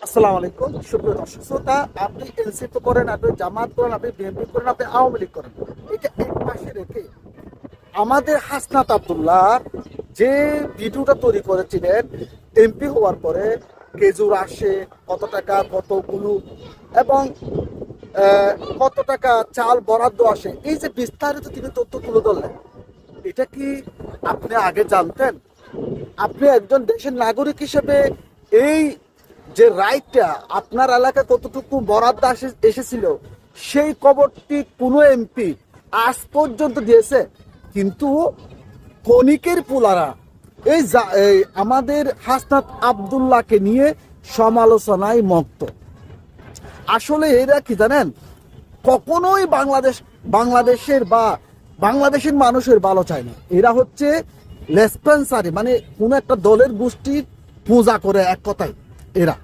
আসসালামু আলাইকুম সুপ্রিয় দর্শক শ্রোতা, আপনি এনসিপি করেন, আপনি জামাত করেন, আপনি বিএনপি করেন, আপনি আওয়ামী লীগ করেন, এটা এক পাশে রেখে আমাদের হাসনাত আব্দুল্লাহ যে ভিডিওটা তৈরি করেছিলেন এমপি হওয়ার পরে খেজুর আসে কত টাকা কতগুলো এবং কত টাকা চাল বরাদ্দ আসে, এই যে বিস্তারিত তিনি তথ্য তুলে ধরলেন, এটা কি আপনি আগে জানতেন? আপনি একজন দেশের নাগরিক হিসেবে এই যে রাইটটা আপনার এলাকায় কতটুকু বরাদ্দ এসেছিল সেই খবরটি কোনো এমপি আজ পর্যন্ত দিয়েছে? কিন্তু কণিকের পোলারা এই আমাদের হাসনাত আব্দুল্লাহকে নিয়ে সমালোচনায় মত্ত। আসলে এরা কি জানেন, কখনোই বাংলাদেশের বা বাংলাদেশের মানুষের ভালো চায় না। এরা হচ্ছে লেসপেন্সারি, মানে কোনো একটা দলের গোষ্ঠীর পূজা করে, এক কথায় এরা।